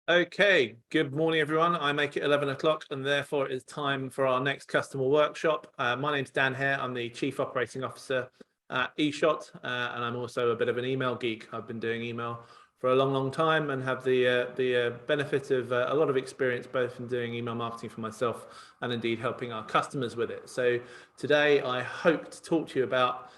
Okay, good morning, everyone. I make it 11 o'clock, and therefore it is time for our next customer workshop. My name's Dan Hare. I'm the Chief Operating Officer at eShot, and I'm also a bit of an email geek. I've been doing email for a long, long time and have the benefit of a lot of experience both in doing email marketing for myself and indeed helping our customers with it. So today I hope to talk to you about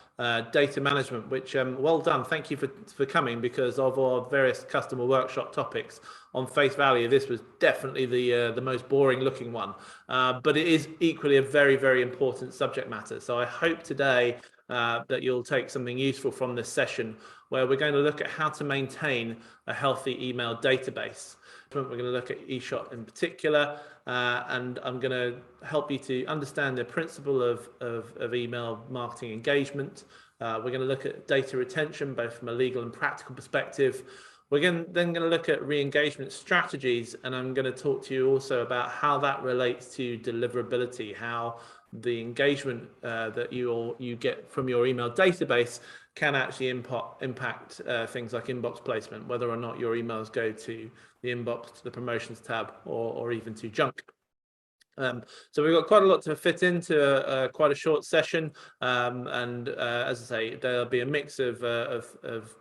data management, which well done. Thank you for coming, because of our various customer workshop topics, on face value, this was definitely the most boring looking one, but it is equally a very, very important subject matter. So I hope today that you'll take something useful from this session, where we're going to look at how to maintain a healthy email database. We're going to look at eShot in particular, and I'm going to help you to understand the principle of email marketing engagement. We're going to look at data retention, both from a legal and practical perspective. We're then going to look at re-engagement strategies, and I'm going to talk to you also about how that relates to deliverability, how the engagement that you get from your email database can actually impact things like inbox placement, whether or not your emails go to the inbox, to the promotions tab, or even to junk. So we've got quite a lot to fit into quite a short session, and as I say, there'll be a mix of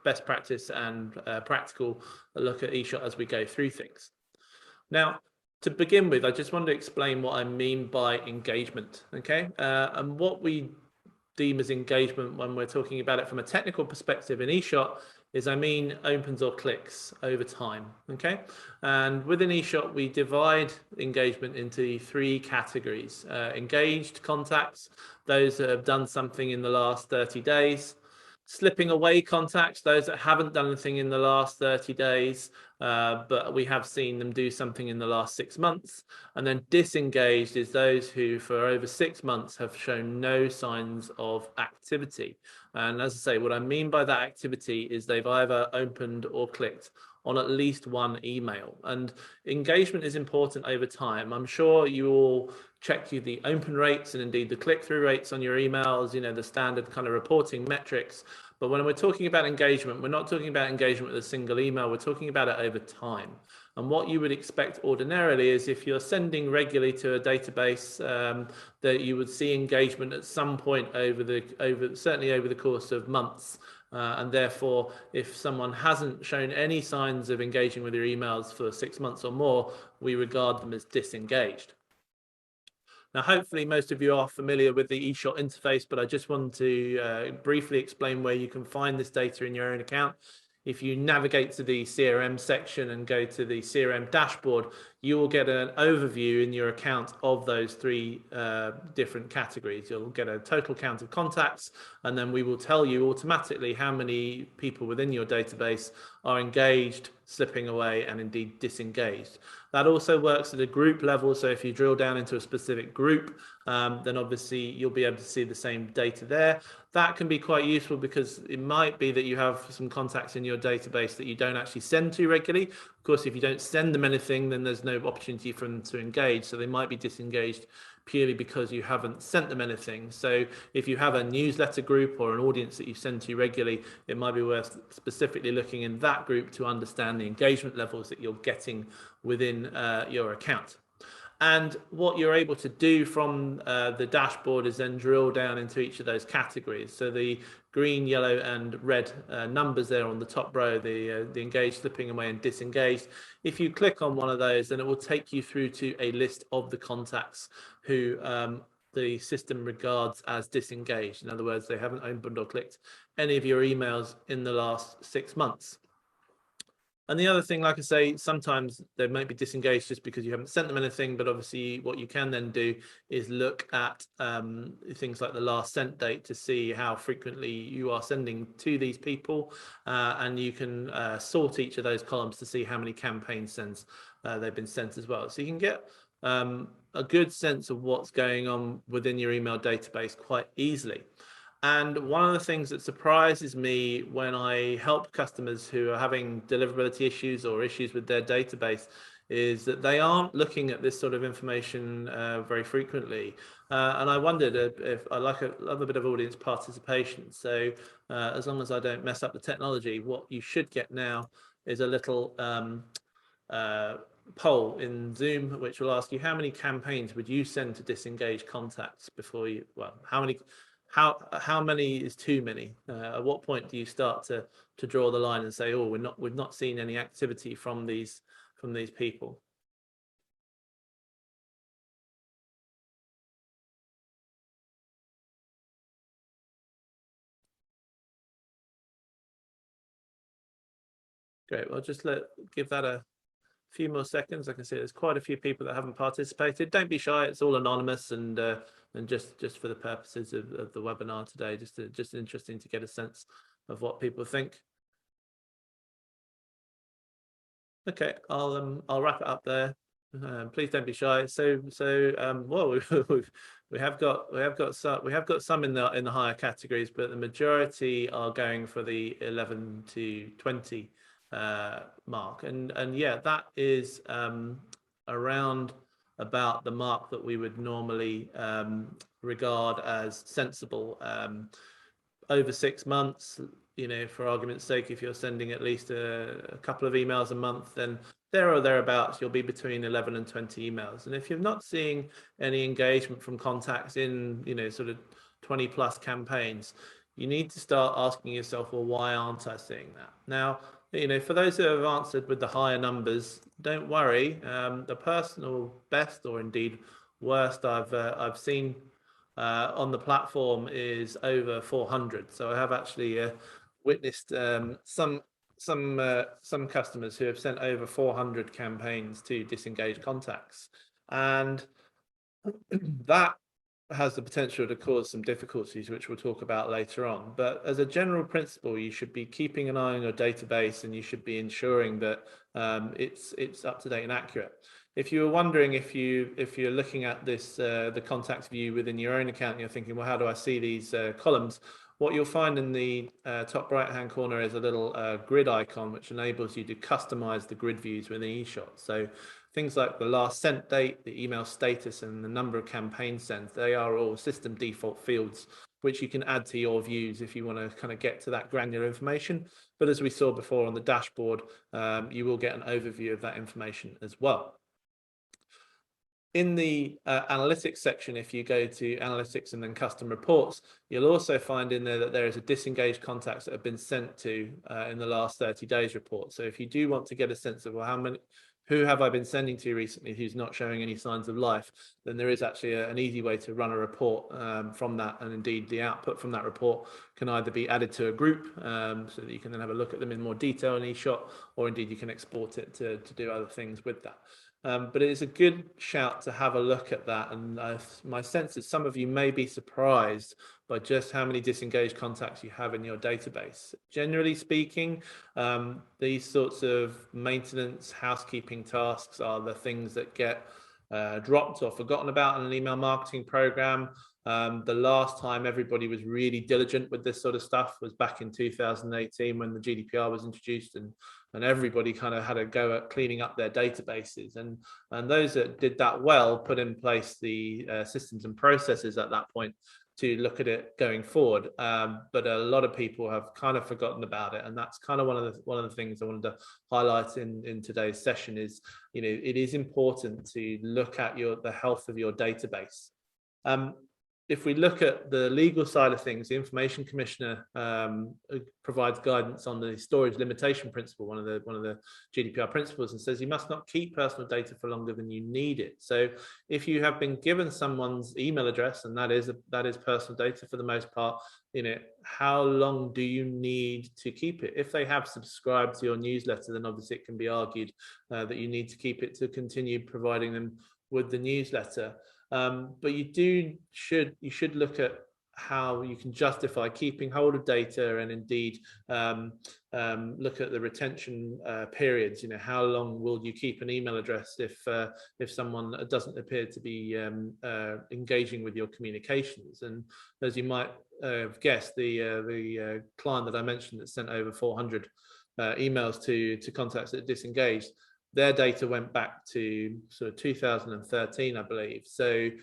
best practice and practical look at eShot as we go through things. Now, to begin with, I just want to explain what I mean by engagement, okay? And what we deem as engagement when we're talking about it from a technical perspective in eShot is, I mean, opens or clicks over time, okay? And within eShot, we divide engagement into three categories. Engaged contacts, those that have done something in the last 30 days. Slipping away contacts, those that haven't done anything in the last 30 days, but we have seen them do something in the last 6 months. And then disengaged is those who for over 6 months have shown no signs of activity. And as I say, what I mean by that activity is they've either opened or clicked on at least one email. And engagement is important over time. I'm sure you all check the open rates and indeed the click-through rates on your emails, you know, the standard kind of reporting metrics. But when we're talking about engagement, we're not talking about engagement with a single email, we're talking about it over time. And what you would expect ordinarily is, if you're sending regularly to a database, that you would see engagement at some point certainly over the course of months. And therefore, if someone hasn't shown any signs of engaging with your emails for 6 months or more, we regard them as disengaged. Now, hopefully most of you are familiar with the eShot interface, but I just want to briefly explain where you can find this data in your own account. If you navigate to the CRM section and go to the CRM dashboard, you will get an overview in your account of those three different categories. You'll get a total count of contacts, and then we will tell you automatically how many people within your database are engaged, slipping away, and indeed disengaged. That also works at a group level. So if you drill down into a specific group, then obviously you'll be able to see the same data there. That can be quite useful, because it might be that you have some contacts in your database that you don't actually send to regularly. Of course, if you don't send them anything, then there's no opportunity for them to engage. So they might be disengaged purely because you haven't sent them anything. So if you have a newsletter group or an audience that you send to regularly, it might be worth specifically looking in that group to understand the engagement levels that you're getting within your account. And what you're able to do from the dashboard is then drill down into each of those categories. So the green, yellow, and red numbers there on the top row, the engaged, slipping away, and disengaged. If you click on one of those, then it will take you through to a list of the contacts who the system regards as disengaged. In other words, they haven't opened or clicked any of your emails in the last 6 months. And the other thing, like I say, sometimes they might be disengaged just because you haven't sent them anything, but obviously what you can then do is look at things like the last sent date to see how frequently you are sending to these people, and you can sort each of those columns to see how many campaign sends they've been sent as well. So you can get a good sense of what's going on within your email database quite easily. And one of the things that surprises me when I help customers who are having deliverability issues or issues with their database is that they aren't looking at this sort of information very frequently. And I wondered if I love a bit of audience participation. So as long as I don't mess up the technology, what you should get now is a little poll in Zoom, which will ask you how many campaigns would you send to disengage contacts before you, well, how many is too many? At what point do you start to draw the line and say, oh, we've not seen any activity from these people? Great. Well, just give that a few more seconds. I can see there's quite a few people that haven't participated. Don't be shy. It's all anonymous and just for the purposes of the webinar today, just interesting to get a sense of what people think. Okay, I'll wrap it up there. Please don't be shy. Well, we have got some in the higher categories, but the majority are going for the 11 to 20 mark, and yeah, that is around about the mark that we would normally regard as sensible. Over 6 months, you know, for argument's sake, if you're sending at least a couple of emails a month, then there or thereabouts, you'll be between 11 and 20 emails. And if you're not seeing any engagement from contacts in, you know, sort of 20 plus campaigns, you need to start asking yourself, well, why aren't I seeing that? Now, you know, for those who have answered with the higher numbers, don't worry. The personal best, or indeed worst, I've seen on the platform is over 400. So I have actually witnessed some customers who have sent over 400 campaigns to disengage contacts, and that has the potential to cause some difficulties, which we'll talk about later on. But as a general principle, you should be keeping an eye on your database, and you should be ensuring that it's up to date and accurate. If you were wondering, if you're looking at this the contacts view within your own account, and you're thinking, well, how do I see these columns? What you'll find in the top right hand corner is a little grid icon, which enables you to customize the grid views within eShot. So things like the last sent date, the email status, and the number of campaigns sent, they are all system default fields, which you can add to your views if you want to kind of get to that granular information. But as we saw before on the dashboard, you will get an overview of that information as well. In the analytics section, if you go to analytics and then custom reports, you'll also find in there that there is a disengaged contacts that have been sent to in the last 30 days report. So if you do want to get a sense of, well, who have I been sending to recently who's not showing any signs of life, then there is actually an easy way to run a report from that. And indeed, the output from that report can either be added to a group so that you can then have a look at them in more detail in eShot, or indeed you can export it to do other things with that. But it is a good shout to have a look at that. And my sense is some of you may be surprised by just how many disengaged contacts you have in your database. Generally speaking, these sorts of maintenance, housekeeping tasks are the things that get dropped or forgotten about in an email marketing program. The last time everybody was really diligent with this sort of stuff was back in 2018 when the GDPR was introduced, and everybody kind of had a go at cleaning up their databases, and those that did that well put in place the systems and processes at that point to look at it going forward. But a lot of people have kind of forgotten about it, and that's kind of one of the things I wanted to highlight in today's session is, you know, it is important to look at the health of your database. If we look at the legal side of things, the Information Commissioner provides guidance on the storage limitation principle, one of the GDPR principles, and says you must not keep personal data for longer than you need it. So if you have been given someone's email address, and that is personal data for the most part, you know, how long do you need to keep it? If they have subscribed to your newsletter, then obviously it can be argued that you need to keep it to continue providing them with the newsletter. But you should look at how you can justify keeping hold of data, and indeed look at the retention periods. You know, how long will you keep an email address if someone doesn't appear to be engaging with your communications? And as you might have guessed, the client that I mentioned that sent over 400 emails to contacts that disengaged, their data went back to sort of 2013, I believe. So, you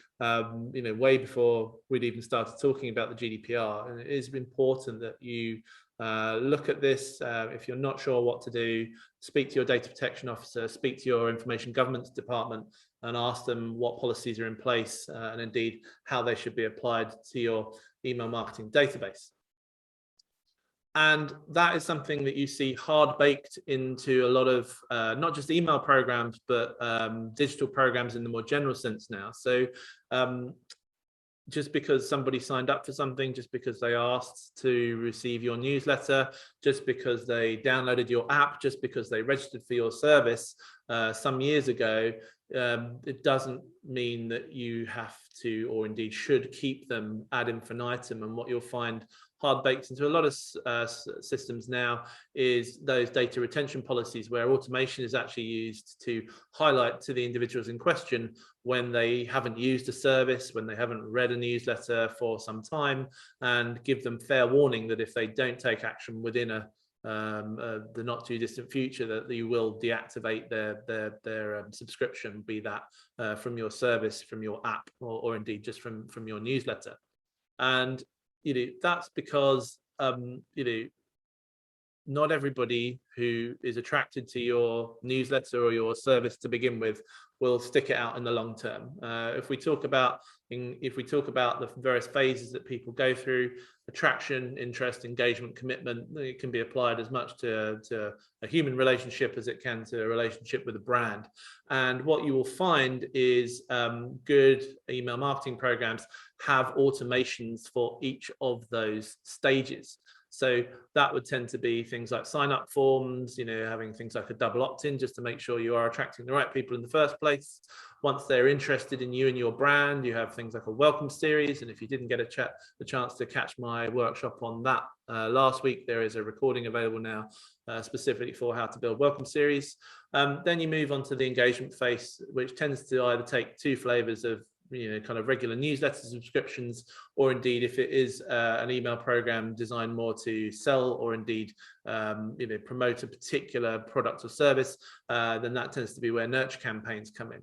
know, way before we'd even started talking about the GDPR. And it is important that you look at this. If you're not sure what to do, speak to your data protection officer, speak to your information governance department, and ask them what policies are in place and indeed how they should be applied to your email marketing database. And that is something that you see hard baked into a lot of not just email programs, but digital programs in the more general sense now. So just because somebody signed up for something, just because they asked to receive your newsletter, just because they downloaded your app, just because they registered for your service some years ago, it doesn't mean that you have to, or indeed should, keep them ad infinitum. And what you'll find hard baked into a lot of systems now is those data retention policies, where automation is actually used to highlight to the individuals in question when they haven't used a service, when they haven't read a newsletter for some time, and give them fair warning that if they don't take action within the not too distant future, that you will deactivate their subscription, be that from your service, from your app, or indeed just from your newsletter. And that's because not everybody who is attracted to your newsletter or your service to begin with will stick it out in the long term. If we talk about the various phases that people go through: attraction, interest, engagement, commitment, it can be applied as much to a human relationship as it can to a relationship with a brand. And what you will find is good email marketing programs have automations for each of those stages. So that would tend to be things like sign-up forms, having things like a double opt-in, just to make sure you are attracting the right people in the first place. Once they're interested in you and your brand, you have things like a welcome series. And if you didn't get the chance to catch my workshop on that last week, there is a recording available now specifically for how to build welcome series. Then you move on to the engagement phase, which tends to either take two flavors of kind of regular newsletter subscriptions, or indeed, if it is an email program designed more to sell or indeed promote a particular product or service, then that tends to be where nurture campaigns come in.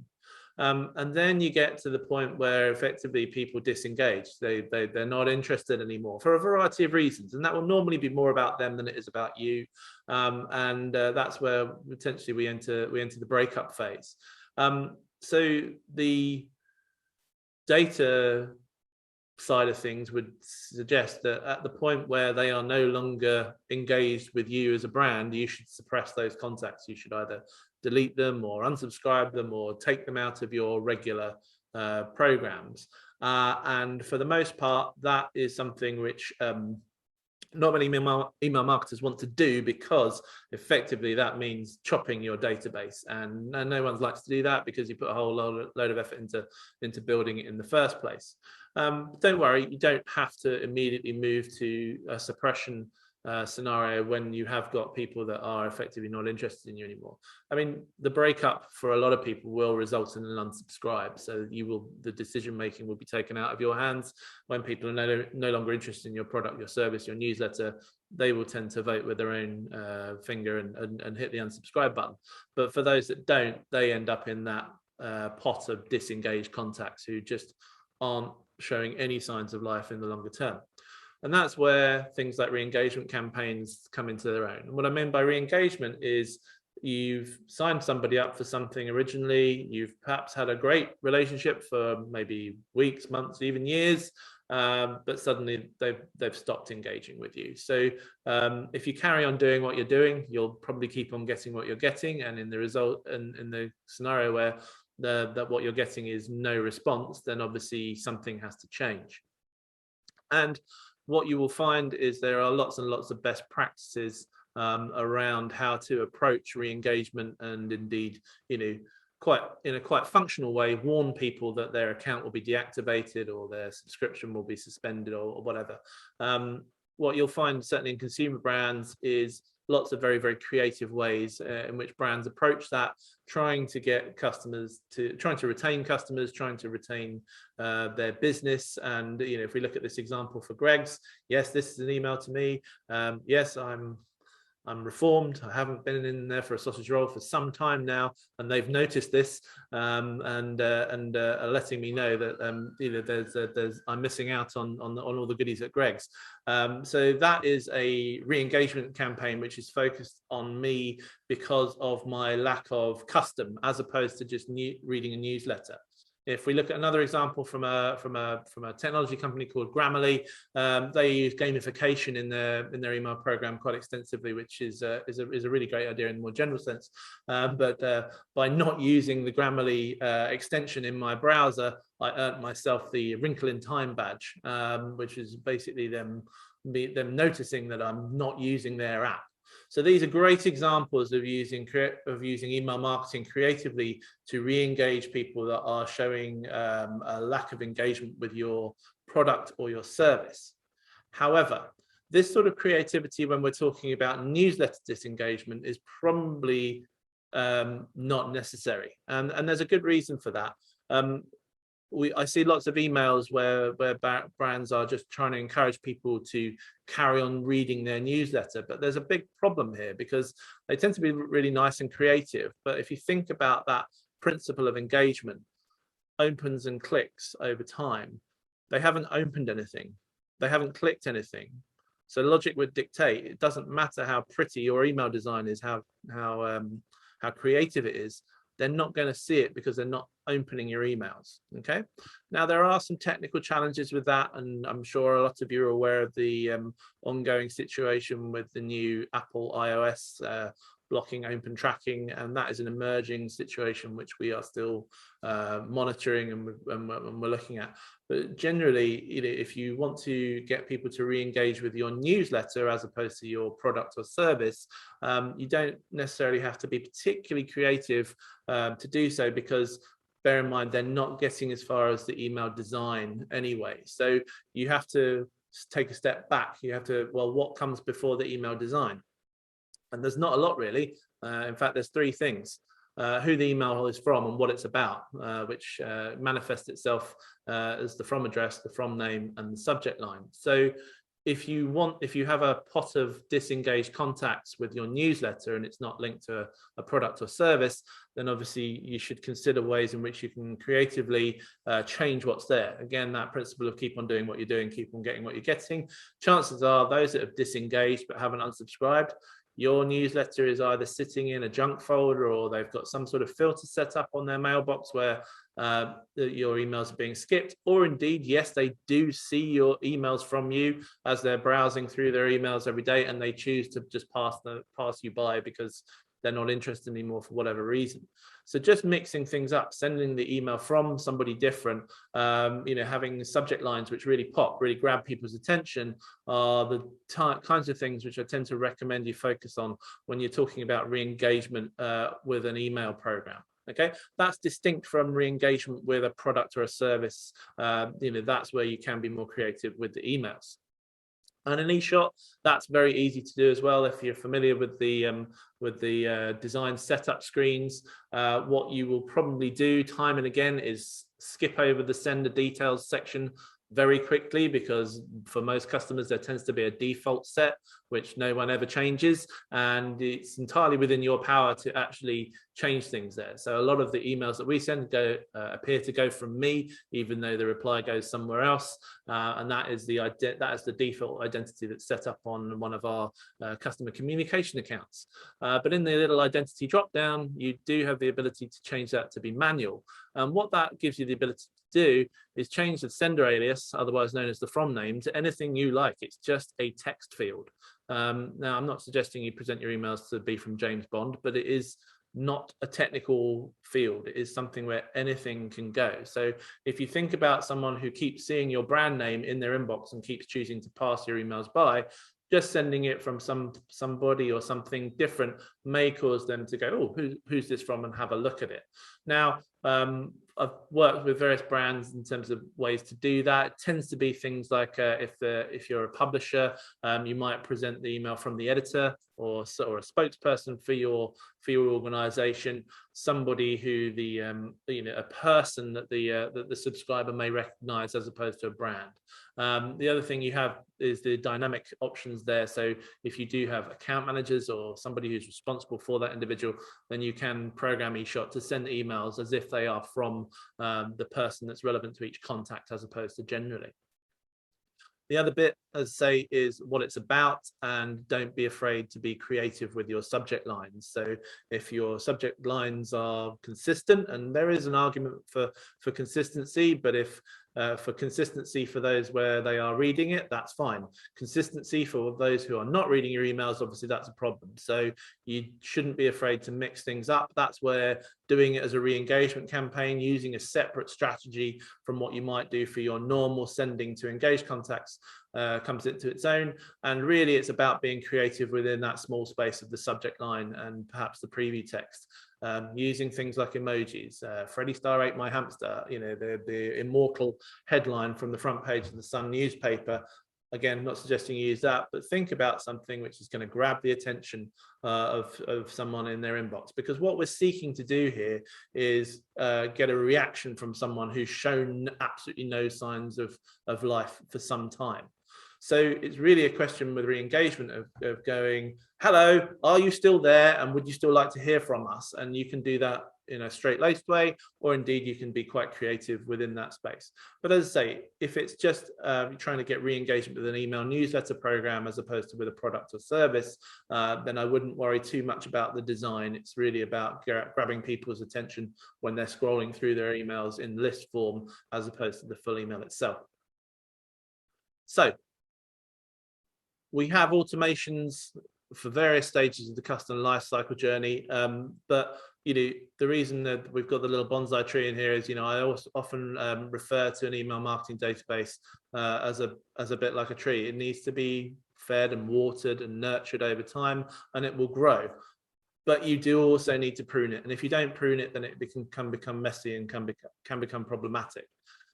And then you get to the point where effectively people disengage. They're not interested anymore for a variety of reasons, and that will normally be more about them than it is about you. And that's where potentially we enter the breakup phase. So the data side of things would suggest that at the point where they are no longer engaged with you as a brand, you should suppress those contacts. You should either delete them or unsubscribe them or take them out of your regular programs. And for the most part, that is something which not many email marketers want to do, because effectively that means chopping your database, and no one likes to do that because you put a whole load of effort into building it in the first place. Don't worry, you don't have to immediately move to a suppression scenario when you have got people that are effectively not interested in you anymore. I mean, the breakup for a lot of people will result in an unsubscribe. So the decision making will be taken out of your hands. When people are no longer interested in your product, your service, your newsletter, they will tend to vote with their own finger and hit the unsubscribe button. But for those that don't, they end up in that pot of disengaged contacts who just aren't showing any signs of life in the longer term. And that's where things like re-engagement campaigns come into their own. And what I mean by re-engagement is you've signed somebody up for something originally, you've perhaps had a great relationship for maybe weeks, months, even years, but suddenly they've stopped engaging with you. So if you carry on doing what you're doing, you'll probably keep on getting what you're getting. And in the result, and in the scenario where that what you're getting is no response, then obviously something has to change. And what you will find is there are lots and lots of best practices around how to approach re-engagement, and indeed, in a quite functional way, warn people that their account will be deactivated or their subscription will be suspended or whatever. What you'll find certainly in consumer brands is lots of very, very creative ways in which brands approach that, trying to retain customers, trying to retain their business. And if we look at this example for Greg's, yes, this is an email to me. Yes, I'm I'm reformed. I haven't been in there for a sausage roll for some time now, and they've noticed this and are letting me know that you know, I'm missing out on all the goodies at Greg's. So that is a re-engagement campaign which is focused on me because of my lack of custom, as opposed to just reading a newsletter. If we look at another example from a technology company called Grammarly, they use gamification in their email program quite extensively, which is a really great idea in the more general sense. But by not using the Grammarly extension in my browser, I earned myself the Wrinkle in Time badge, which is basically them noticing that I'm not using their app. So these are great examples of using email marketing creatively to re-engage people that are showing a lack of engagement with your product or your service. However, this sort of creativity when we're talking about newsletter disengagement is probably not necessary. And there's a good reason for that. I see lots of emails where brands are just trying to encourage people to carry on reading their newsletter, but there's a big problem here because they tend to be really nice and creative. But if you think about that principle of engagement, opens and clicks over time, they haven't opened anything, they haven't clicked anything. So logic would dictate it doesn't matter how pretty your email design is, how creative it is, they're not going to see it because they're not opening your emails. Okay. Now there are some technical challenges with that, and I'm sure a lot of you are aware of the ongoing situation with the new Apple iOS blocking open tracking, and that is an emerging situation which we are still monitoring and we're looking at. But generally, you know, if you want to get people to re-engage with your newsletter as opposed to your product or service, you don't necessarily have to be particularly creative to do so, because bear in mind they're not getting as far as the email design anyway. So you have to take a step back. You have to, well, what comes before the email design? And there's not a lot really. In fact, there's three things: who the email is from and what it's about, which manifests itself as the from address, the from name, and the subject line. So if you have a pot of disengaged contacts with your newsletter and it's not linked to a product or service, then obviously you should consider ways in which you can creatively change what's there. Again, that principle of keep on doing what you're doing, keep on getting what you're getting. Chances are those that have disengaged but haven't unsubscribed, your newsletter is either sitting in a junk folder or they've got some sort of filter set up on their mailbox where your emails are being skipped, or indeed, yes, they do see your emails from you as they're browsing through their emails every day, and they choose to just pass you by because they're not interested anymore for whatever reason. So just mixing things up, sending the email from somebody different, you know, having subject lines which really pop, really grab people's attention, are the kinds of things which I tend to recommend you focus on when you're talking about re-engagement with an email program. Okay, that's distinct from re-engagement with a product or a service. You know, that's where you can be more creative with the emails. And an eShot, that's very easy to do as well. If you're familiar with the design setup screens, what you will probably do time and again is skip over the sender details section very quickly, because for most customers there tends to be a default set which no one ever changes, and it's entirely within your power to actually change things there. So a lot of the emails that we send appear to go from me, even though the reply goes somewhere else, and that is the default identity that's set up on one of our customer communication accounts. But in the little identity drop down, you do have the ability to change that to be manual. And what that gives you the ability to do is change the sender alias, otherwise known as the from name, to anything you like. It's just a text field. Now, I'm not suggesting you present your emails to be from James Bond, but it is not a technical field. It is something where anything can go. So if you think about someone who keeps seeing your brand name in their inbox and keeps choosing to pass your emails by, just sending it from somebody or something different may cause them to go, oh, who's this from, and have a look at it. Now, I've worked with various brands in terms of ways to do that. It tends to be things like if you're a publisher, you might present the email from the editor or a spokesperson for your organization, somebody who a person that the subscriber may recognize as opposed to a brand. The other thing you have is the dynamic options there. So if you do have account managers or somebody who's responsible for that individual, then you can program eShot to send emails as if they are from the person that's relevant to each contact as opposed to generally. The other bit, as I say, is what it's about, and don't be afraid to be creative with your subject lines. So if your subject lines are consistent, and there is an argument for consistency, but if for consistency for those where they are reading it, that's fine. Consistency for those who are not reading your emails, obviously that's a problem. So you shouldn't be afraid to mix things up. That's where doing it as a re-engagement campaign, using a separate strategy from what you might do for your normal sending to engaged contacts comes into its own. And really it's about being creative within that small space of the subject line and perhaps the preview text. Using things like emojis. Freddie Star ate my hamster, the immortal headline from the front page of the Sun newspaper. Again, I'm not suggesting you use that, but think about something which is going to grab the attention of someone in their inbox, because what we're seeking to do here is get a reaction from someone who's shown absolutely no signs of life for some time. So it's really a question with re-engagement of going, hello, are you still there? And would you still like to hear from us? And you can do that in a straight-laced way, or indeed you can be quite creative within that space. But as I say, if it's just trying to get re-engagement with an email newsletter program as opposed to with a product or service, then I wouldn't worry too much about the design. It's really about grabbing people's attention when they're scrolling through their emails in list form as opposed to the full email itself. So we have automations for various stages of the customer lifecycle journey, but the reason that we've got the little bonsai tree in here is, I also often refer to an email marketing database as a bit like a tree. It needs to be fed and watered and nurtured over time, and it will grow. But you do also need to prune it, and if you don't prune it, then it can become messy and can become problematic.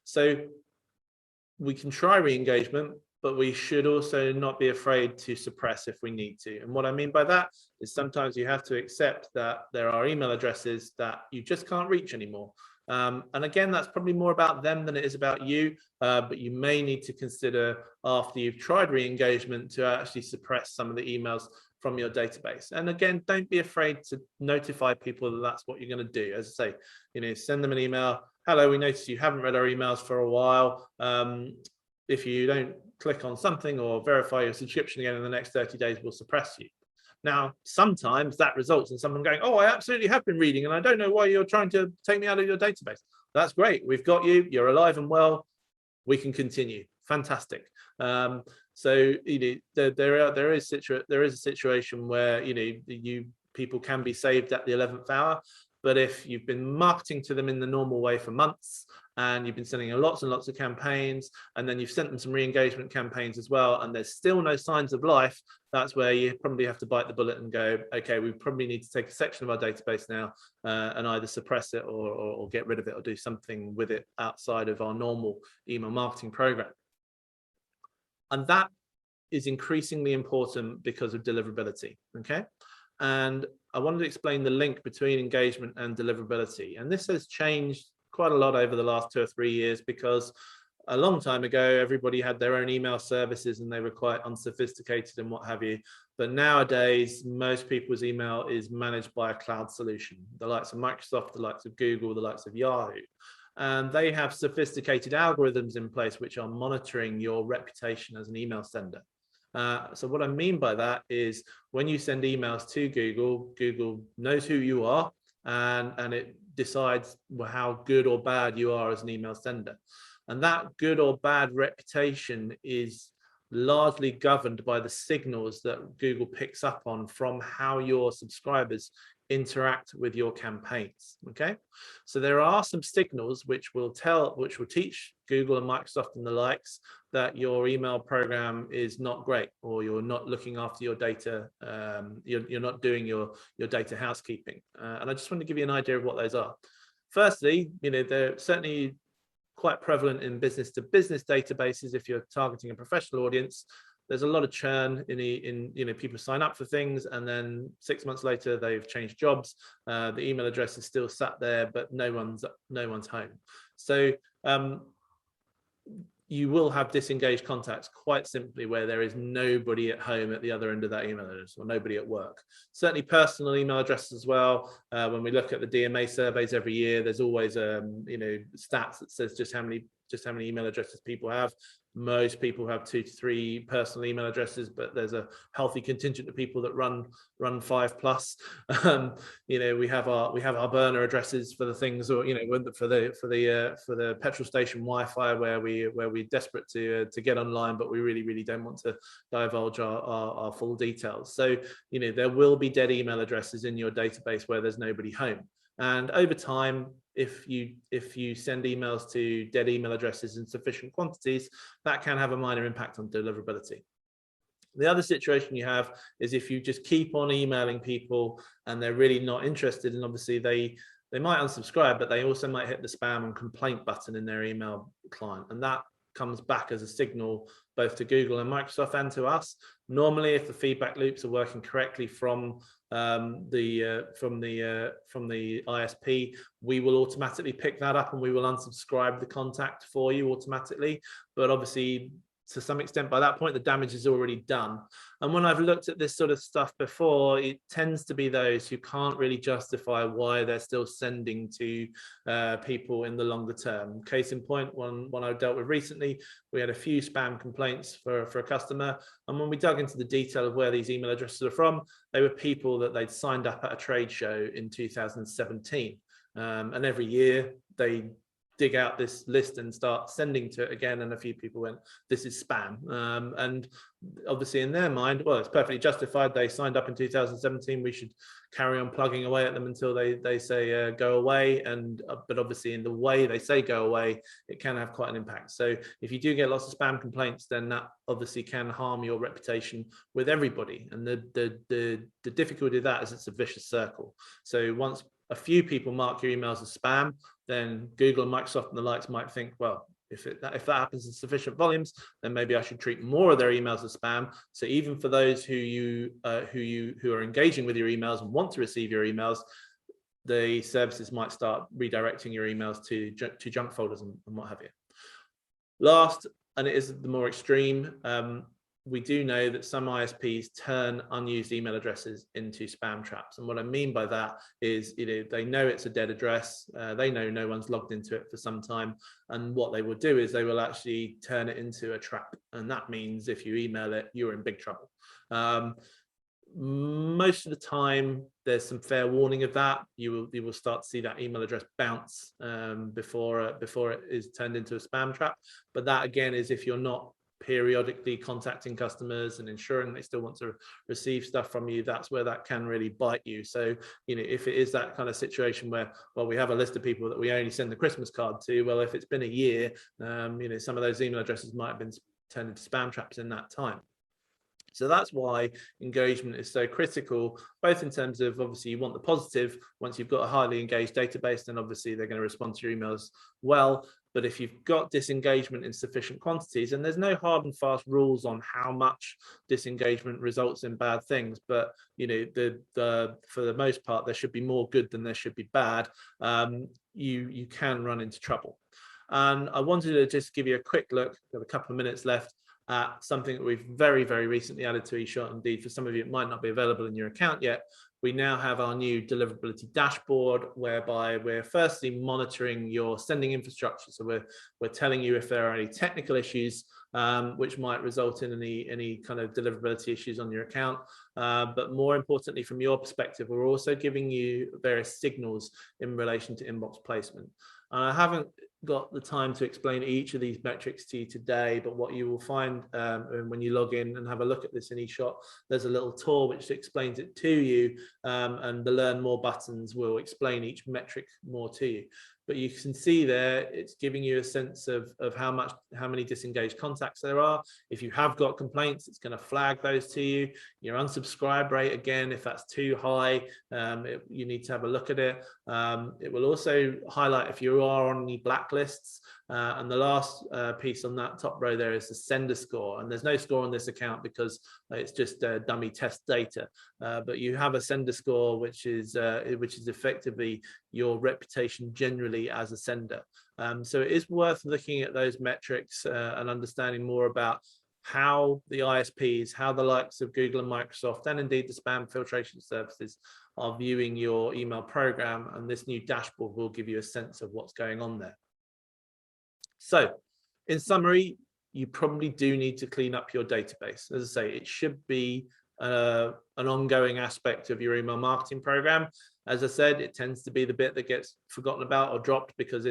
So we can try re-engagement, but we should also not be afraid to suppress if we need to. And what I mean by that is sometimes you have to accept that there are email addresses that you just can't reach anymore. And again, that's probably more about them than it is about you, but you may need to consider after you've tried re-engagement to actually suppress some of the emails from your database. And again, don't be afraid to notify people that that's what you're going to do. As I say, send them an email. Hello, we noticed you haven't read our emails for a while. If you don't click on something or verify your subscription again in the next 30 days, we'll suppress you. Now, sometimes that results in someone going, oh, I absolutely have been reading and I don't know why you're trying to take me out of your database. That's great. We've got you. You're alive and well. We can continue. Fantastic. So there is a situation where people can be saved at the 11th hour. But if you've been marketing to them in the normal way for months, and you've been sending lots and lots of campaigns, and then you've sent them some re-engagement campaigns as well, and there's still no signs of life, that's where you probably have to bite the bullet and go, okay, we probably need to take a section of our database now and either suppress it or get rid of it or do something with it outside of our normal email marketing program. And that is increasingly important because of deliverability, okay? And I wanted to explain the link between engagement and deliverability. And this has changed quite a lot over the last 2 or 3 years, because a long time ago, everybody had their own email services and they were quite unsophisticated and what have you. But nowadays, most people's email is managed by a cloud solution, the likes of Microsoft, the likes of Google, the likes of Yahoo. And they have sophisticated algorithms in place which are monitoring your reputation as an email sender. So what I mean by that is when you send emails to Google, Google knows who you are and it decides how good or bad you are as an email sender. And that good or bad reputation is largely governed by the signals that Google picks up on from how your subscribers interact with your campaigns. Okay, so there are some signals which will teach Google and Microsoft and the likes that your email program is not great, or you're not looking after your data, you're not doing your data housekeeping. And I just want to give you an idea of what those are. Firstly, they're certainly quite prevalent in business to business databases. If you're targeting a professional audience, there's a lot of churn in people sign up for things, and then 6 months later they've changed jobs. The email address is still sat there, but no one's home. So you will have disengaged contacts quite simply where there is nobody at home at the other end of that email address, or nobody at work. Certainly personal email addresses as well. When we look at the DMA surveys every year, there's always stats that says just how many email addresses people have. Most people have 2 to 3 personal email addresses, but there's a healthy contingent of people that run 5+. We have our burner addresses for the things, or for the petrol station Wi-Fi where we're desperate to get online, but we really don't want to divulge our full details. So there will be dead email addresses in your database where there's nobody home. And over time, if you send emails to dead email addresses in sufficient quantities, that can have a minor impact on deliverability. The other situation you have is if you just keep on emailing people and they're really not interested, and obviously they might unsubscribe, but they also might hit the spam and complaint button in their email client, and that comes back as a signal both to Google and Microsoft and to us. Normally, if the feedback loops are working correctly from the ISP, we will automatically pick that up and we will unsubscribe the contact for you automatically. But obviously, to some extent, by that point, the damage is already done. And when I've looked at this sort of stuff before, it tends to be those who can't really justify why they're still sending to people in the longer term. Case in point, one I dealt with recently, we had a few spam complaints for a customer. And when we dug into the detail of where these email addresses are from, they were people that they'd signed up at a trade show in 2017. And every year they dig out this list and start sending to it again, and a few people went, this is spam. And obviously in their mind, well, it's perfectly justified. They signed up in 2017, we should carry on plugging away at them until they say go away. And but obviously in the way they say go away, it can have quite an impact. So if you do get lots of spam complaints, then that obviously can harm your reputation with everybody. And the difficulty of that is it's a vicious circle. So once a few people mark your emails as spam, then Google and Microsoft and the likes might think, well, if that happens in sufficient volumes, then maybe I should treat more of their emails as spam. So even for those who are engaging with your emails and want to receive your emails, the services might start redirecting your emails to junk folders and what have you. Last, and it is the more extreme, we do know that some ISPs turn unused email addresses into spam traps. And what I mean by that is, they know it's a dead address. They know no one's logged into it for some time. And what they will do is they will actually turn it into a trap. And that means if you email it, you're in big trouble. Most of the time, there's some fair warning of that. You will start to see that email address bounce before it is turned into a spam trap. But that again is if you're not periodically contacting customers and ensuring they still want to receive stuff from you. That's where that can really bite you. So if it is that kind of situation where, well, we have a list of people that we only send the Christmas card to, well, if it's been a year, some of those email addresses might have been turned into spam traps in that time. So that's why engagement is so critical, both in terms of, obviously, you want the positive. Once you've got a highly engaged database, then obviously they're going to respond to your emails well. But if you've got disengagement in sufficient quantities, and there's no hard and fast rules on how much disengagement results in bad things, but for the most part, there should be more good than there should be bad. You can run into trouble. And I wanted to just give you a quick look, we have a couple of minutes left, at something that we've very, very recently added to eShot. Indeed, for some of you, it might not be available in your account yet. We now have our new deliverability dashboard, whereby we're firstly monitoring your sending infrastructure. So we're telling you if there are any technical issues which might result in any kind of deliverability issues on your account. But more importantly, from your perspective, we're also giving you various signals in relation to inbox placement. And I haven't got the time to explain each of these metrics to you today, but what you will find when you log in and have a look at this in eShot, there's a little tool which explains it to you, and the Learn More buttons will explain each metric more to you. but you can see there it's giving you a sense of how many disengaged contacts there are. If you have got complaints, it's going to flag those to you. Your unsubscribe rate, again, if that's too high, you need to have a look at it. It will also highlight if you are on any blacklists. And the last piece on that top row there is the sender score, and there's no score on this account because it's just dummy test data. But you have a sender score, which is effectively your reputation generally as a sender. So it is worth looking at those metrics and understanding more about how the ISPs, how the likes of Google and Microsoft, and indeed the spam filtration services are viewing your email program. And this new dashboard will give you a sense of what's going on there. So in summary, you probably do need to clean up your database. As I say, it should be an ongoing aspect of your email marketing program. As I said, it tends to be the bit that gets forgotten about or dropped because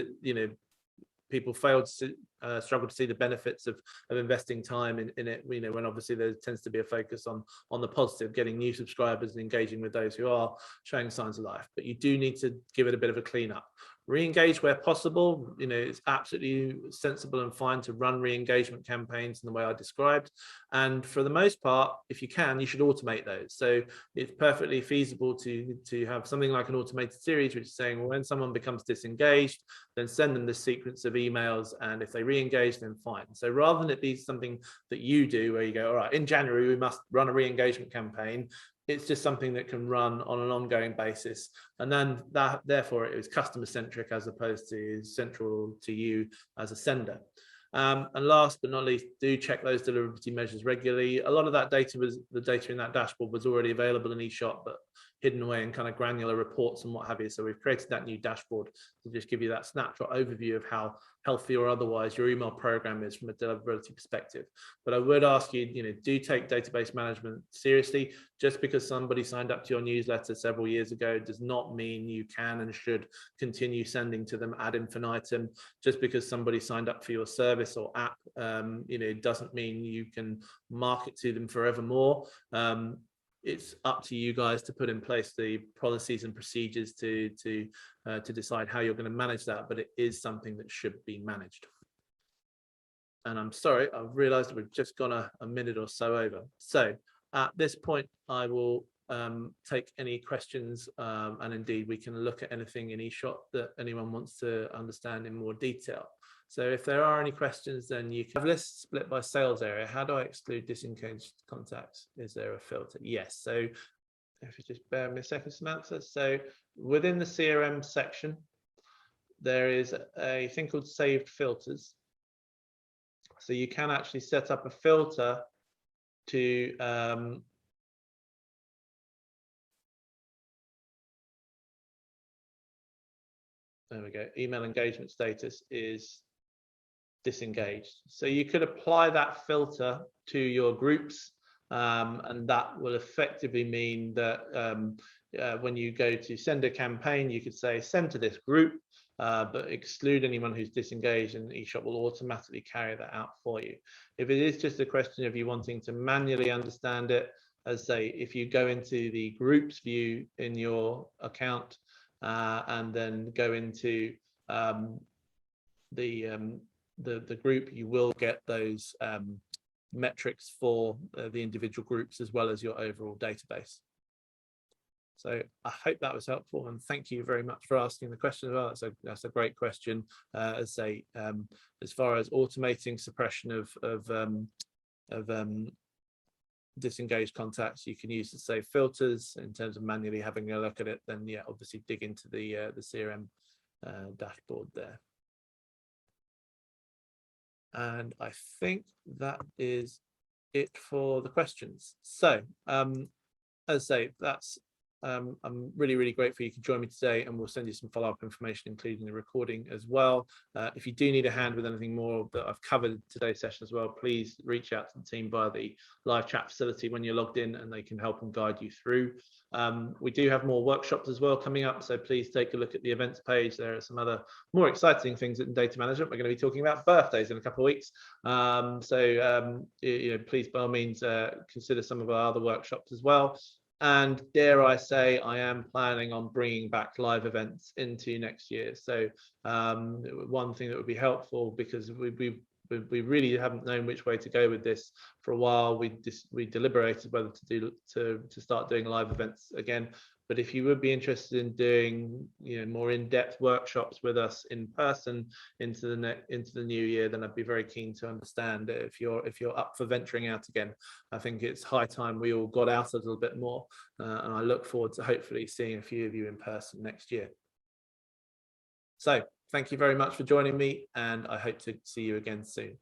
people fail to struggle to see the benefits of investing time in it, when obviously there tends to be a focus on the positive, getting new subscribers and engaging with those who are showing signs of life. But you do need to give it a bit of a cleanup. Re-engage where possible. It's absolutely sensible and fine to run re-engagement campaigns in the way I described. And for the most part, if you can, you should automate those. So it's perfectly feasible to have something like an automated series, which is saying, well, when someone becomes disengaged, then send them this sequence of emails. And if they re-engage, then fine. So rather than it be something that you do where you go, all right, in January, we must run a re-engagement campaign, it's just something that can run on an ongoing basis. And then therefore it is customer centric as opposed to central to you as a sender. And last but not least, do check those deliverability measures regularly. A lot of that data the data in that dashboard was already available in eShop, but hidden away in kind of granular reports and what have you. So we've created that new dashboard to just give you that snapshot overview of how healthy or otherwise your email program is from a deliverability perspective. But I would ask you, do take database management seriously. Just because somebody signed up to your newsletter several years ago does not mean you can and should continue sending to them ad infinitum. Just because somebody signed up for your service or app, doesn't mean you can market to them forevermore. It's up to you guys to put in place the policies and procedures to decide how you're going to manage that, but it is something that should be managed. And I'm sorry, I've realized we've just gone a minute or so over. So at this point, I will take any questions, and indeed we can look at anything in eShop that anyone wants to understand in more detail. So if there are any questions, then you can have lists split by sales area. How do I exclude disengaged contacts? Is there a filter? Yes. So if you just bear with me a second, Samantha. So within the CRM section, there is a thing called saved filters. So you can actually set up a filter to there we go. Email engagement status is disengaged. So you could apply that filter to your groups, and that will effectively mean that when you go to send a campaign, you could say send to this group, but exclude anyone who's disengaged, and eShop will automatically carry that out for you. If it is just a question of you wanting to manually understand it, as say, if you go into the groups view in your account and then go into the group, you will get those metrics for the individual groups as well as your overall database. So I hope that was helpful, and thank you very much for asking the question as well. That's a great question. As far as automating suppression of disengaged contacts, you can use the save filters. In terms of manually having a look at it, then yeah, obviously dig into the CRM dashboard there. And I think that is it for the questions. So as I say, that's I'm really grateful you could join me today, and we'll send you some follow-up information, including the recording as well. If you do need a hand with anything more that I've covered today's session as well, please reach out to the team via the live chat facility when you're logged in, and they can help and guide you through. We do have more workshops as well coming up, so please take a look at the events page. There are some other more exciting things in data management. We're going to be talking about birthdays in a couple of weeks, please by all means consider some of our other workshops as well. And dare I say, I am planning on bringing back live events into next year. So one thing that would be helpful, because we really haven't known which way to go with this for a while. We deliberated whether to start doing live events again. But if you would be interested in doing, more in-depth workshops with us in person into the new year, then I'd be very keen to understand if you're up for venturing out again. I think it's high time we all got out a little bit more, and I look forward to hopefully seeing a few of you in person next year. So thank you very much for joining me, and I hope to see you again soon.